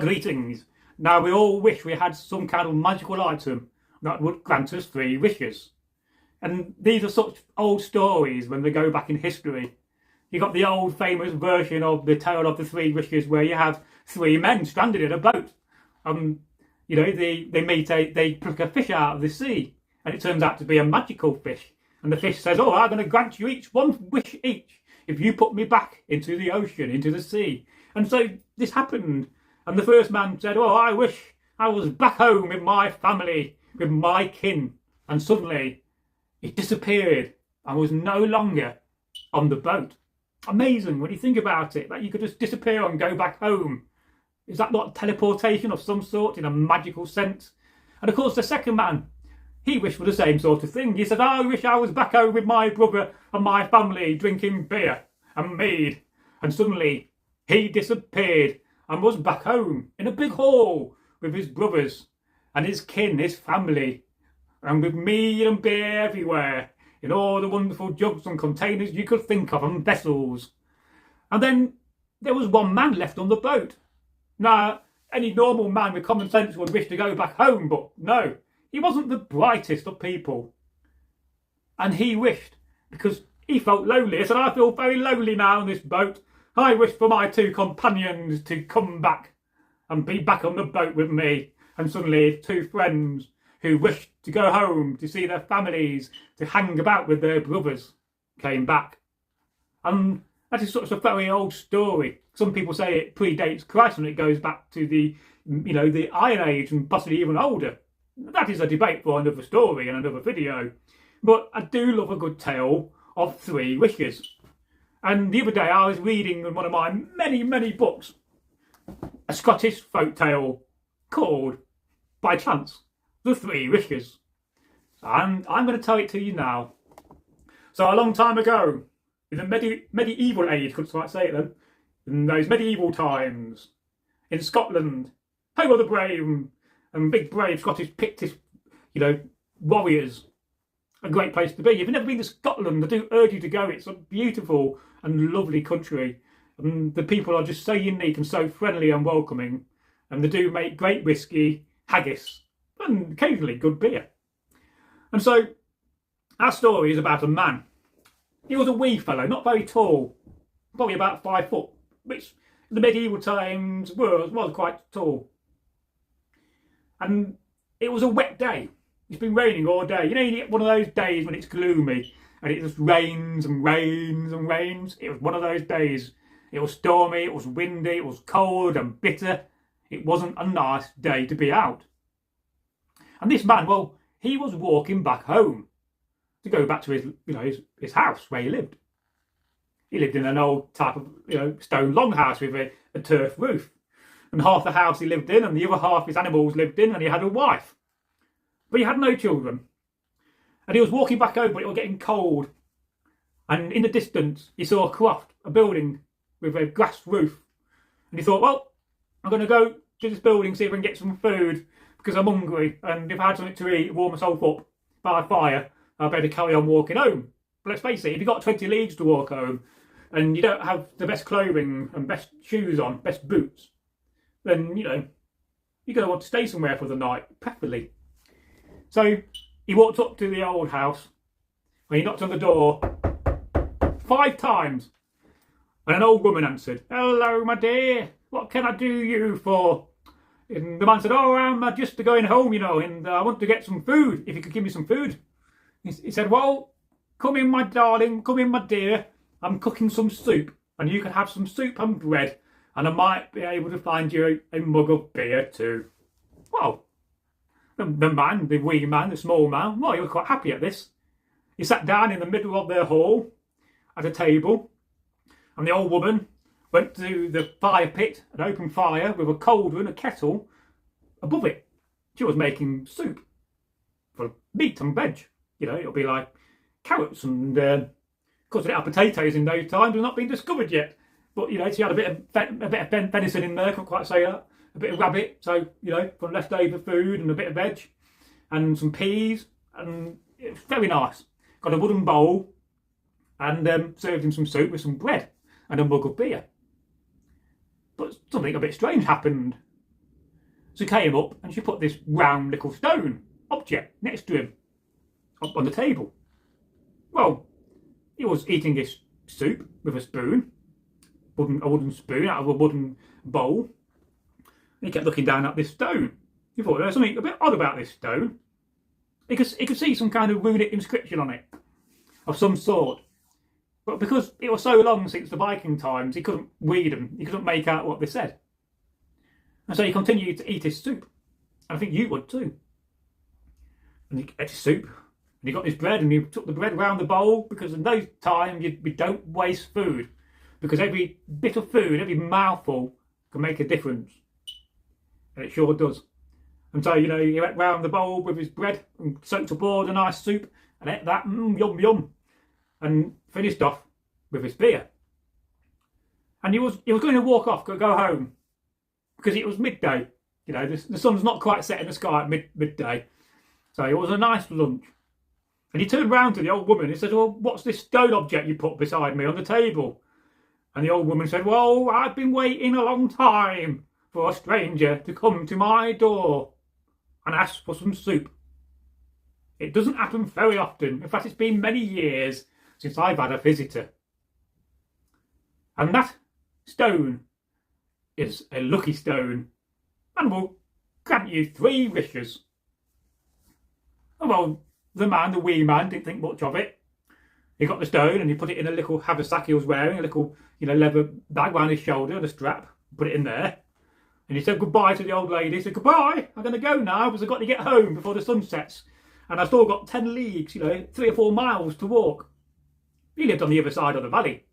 Greetings. Now we all wish we had some kind of magical item that would grant us 3 wishes. And these are such old stories when they go back in history. You got the old famous version of the tale of the 3 wishes where you have 3 men stranded in a boat. You know, they pluck a fish out of the sea and it turns out to be a magical fish. And the fish says, oh, I'm going to grant you each 1 wish each if you put me back into the ocean, into the sea. And so this happened. And the first man said, oh, I wish I was back home with my family, with my kin. And suddenly it disappeared and was no longer on the boat. Amazing when you think about it, that you could just disappear and go back home. Is that not teleportation of some sort in a magical sense? And of course the second man, he wished for the same sort of thing. He said, I wish I was back home with my brother and my family drinking beer and mead. And suddenly he disappeared and was back home in a big hall with his brothers and his kin, his family, and with mead and beer everywhere, in all the wonderful jugs and containers you could think of and vessels. And then there was 1 man left on the boat. Now, any normal man with common sense would wish to go back home, but no, he wasn't the brightest of people. And he wished, because he felt lonely. He said, I feel very lonely now on this boat. I wish for my 2 companions to come back and be back on the boat with me. And suddenly 2 friends who wished to go home to see their families, to hang about with their brothers, came back. And that is such a very old story. Some people say it predates Christ and it goes back to the Iron Age and possibly even older. That is a debate for another story and another video. But I do love a good tale of 3 wishes. And the other day I was reading in one of my many, many books a Scottish folk tale called, by chance, The 3 Wishes. And I'm going to tell it to you now. So a long time ago, in the medieval age, couldn't quite say it then, in those medieval times, in Scotland, home of the brave and big brave Scottish Pictish, warriors. A great place to be. If you've never been to Scotland, I do urge you to go. It's a beautiful and lovely country. And the people are just so unique and so friendly and welcoming. And they do make great whiskey, haggis, and occasionally good beer. And so, our story is about a man. He was a wee fellow, not very tall, probably about 5 foot, which in the medieval times was quite tall. And it was a wet day. It's been raining all day. You know, you get one of those days when it's gloomy and it just rains and rains and rains. It was one of those days. It was stormy, it was windy, it was cold and bitter. It wasn't a nice day to be out. And this man, well, he was walking back home to go back to his house where he lived. He lived in an old type of stone longhouse with a turf roof. And half the house he lived in and the other half his animals lived in, and he had a wife. But he had no children. And he was walking back home, but it was getting cold. And in the distance, he saw a croft, a building with a grass roof. And he thought, well, I'm going to go to this building, see if I can get some food, because I'm hungry. And if I had something to eat, warm myself up by a fire, I better carry on walking home. But let's face it, if you've got 20 leagues to walk home, and you don't have the best clothing and best shoes on, best boots, then, you're going to want to stay somewhere for the night, preferably. So he walked up to the old house and he knocked on the door 5 times. And an old woman answered, hello, my dear, what can I do you for? And the man said, oh, I'm just going home, and I want to get some food, if you could give me some food. He said, well, come in, my darling, come in, my dear. I'm cooking some soup and you can have some soup and bread and I might be able to find you a mug of beer too. Well, the wee man, the small man, well, he was quite happy at this. He sat down in the middle of their hall at a table, and the old woman went to the fire pit and opened fire with a cauldron, a kettle, above it. She was making soup for meat and veg. It'll be like carrots and, of course, they had potatoes in those times, had not been discovered yet. But, she had a bit of venison in there, couldn't quite say that. A bit of rabbit, so, from leftover food and a bit of veg. And some peas, and it was very nice. Got a wooden bowl and served him some soup with some bread and a mug of beer. But something a bit strange happened. She came up and she put this round little stone object next to him up on the table. Well, he was eating his soup with a spoon, a wooden spoon out of a wooden bowl. And he kept looking down at this stone. He thought there was something a bit odd about this stone. He could see some kind of runic inscription on it of some sort. But because it was so long since the Viking times, he couldn't read them. He couldn't make out what they said. And so he continued to eat his soup. And I think you would too. And he ate his soup. And he got his bread and he took the bread round the bowl, because in those times we don't waste food. Because every bit of food, every mouthful can make a difference. And it sure does. And so, he went round the bowl with his bread and soaked aboard a nice soup and ate that, yum yum, and finished off with his beer. And he was going to walk off, go home, because it was midday. The sun's not quite set in the sky at midday. So it was a nice lunch. And he turned round to the old woman and said, well, what's this stone object you put beside me on the table? And the old woman said, well, I've been waiting a long time for a stranger to come to my door and ask for some soup. It doesn't happen very often. In fact, it's been many years since I've had a visitor. And that stone is a lucky stone and will grant you 3 wishes. Well, the wee man, didn't think much of it. He got the stone and he put it in a little haversack he was wearing, a little, leather bag round his shoulder and a strap, put it in there. And he said goodbye to the old lady. He said, goodbye, I'm going to go now because I've got to get home before the sun sets. And I've still got 10 leagues, 3 or 4 miles to walk. He lived on the other side of the valley.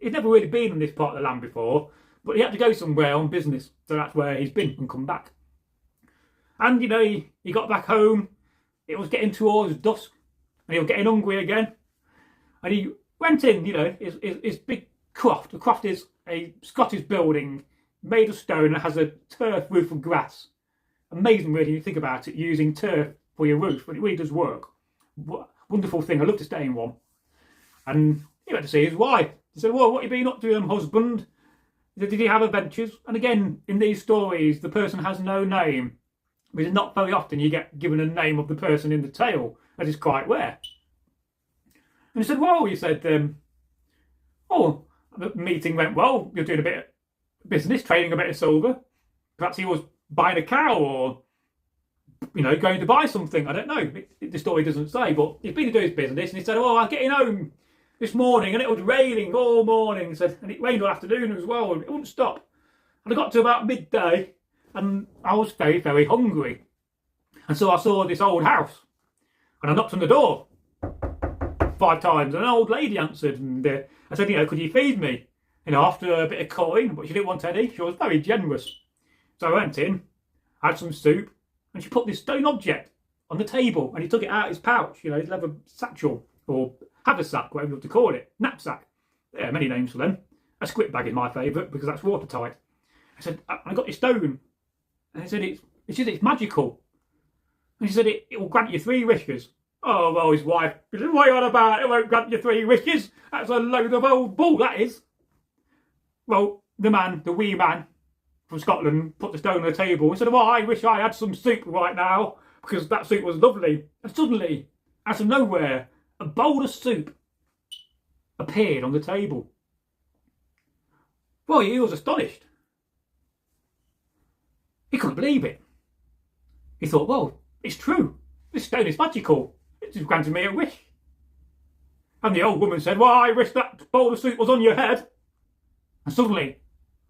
He'd never really been in this part of the land before, but he had to go somewhere on business. So that's where he's been and come back. And, he got back home. It was getting towards dusk and he was getting hungry again. And he went in, his big croft. The croft is a Scottish building made of stone and has a turf roof of grass. Amazing, really, you think about it, using turf for your roof, but it really does work. Wonderful thing. I'd love to stay in one. And he went to see his wife. He said, well, what have you been up to, husband? He said, did he have adventures? And again, in these stories, the person has no name. Because not very often you get given a name of the person in the tale. That is quite rare. And he said, well, he said, the meeting went well. You're doing a bit of business, trading a bit of silver. Perhaps he was buying a cow or, going to buy something. I don't know. The story doesn't say, but he's been to do his business. And he said, I'm getting home this morning and it was raining all morning. He said, and it rained all afternoon as well. And it wouldn't stop. And I got to about midday and I was very, very hungry. And so I saw this old house and I knocked on the door 5 times and an old lady answered. And I said, could you feed me? After a bit of coin, but she didn't want any. She was very generous. So I went in, had some soup, and she put this stone object on the table and he took it out of his pouch, his leather satchel or haversack, whatever you want to call it, knapsack. There are many names for them. A squip bag is my favourite because that's watertight. I said, I got this stone. And he said, it's magical. And he said, it will grant you 3 wishes. Oh, well, his wife, what are you on about? It won't grant you 3 wishes. That's a load of old bull, that is. Well, the wee man from Scotland, put the stone on the table and said, well, I wish I had some soup right now because that soup was lovely. And suddenly, out of nowhere, a bowl of soup appeared on the table. Well, he was astonished. He couldn't believe it. He thought, well, it's true. This stone is magical. It's granted me a wish. And the old woman said, well, I wish that bowl of soup was on your head. And suddenly,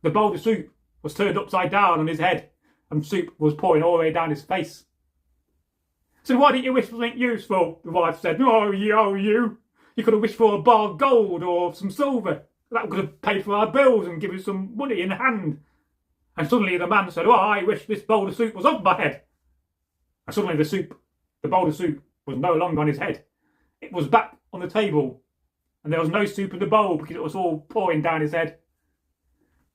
the bowl of soup was turned upside down on his head and soup was pouring all the way down his face. So why didn't you wish for something useful? The wife said, oh, you. You could have wished for a bar of gold or some silver. That could have paid for our bills and given us some money in hand. And suddenly the man said, oh, I wish this bowl of soup was off my head. And suddenly the bowl of soup was no longer on his head. It was back on the table. And there was no soup in the bowl because it was all pouring down his head.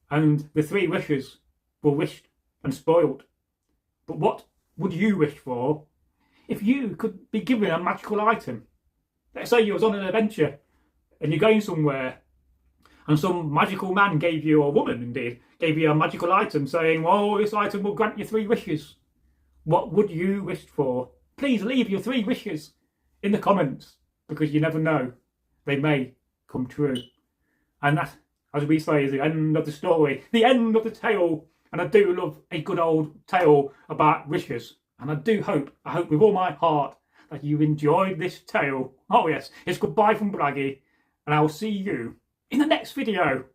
And the 3 wishes were wished and spoiled. But what would you wish for if you could be given a magical item? Let's say you was on an adventure and you're going somewhere and some magical man gave you, or woman indeed, gave you a magical item saying, well, this item will grant you 3 wishes. What would you wish for? Please leave your 3 wishes in the comments, because you never know. They may come true. And that, as we say, is the end of the story, the end of the tale. And I do love a good old tale about wishes. And I hope with all my heart that you enjoyed this tale. Oh yes, it's goodbye from Braggy, and I'll see you in the next video.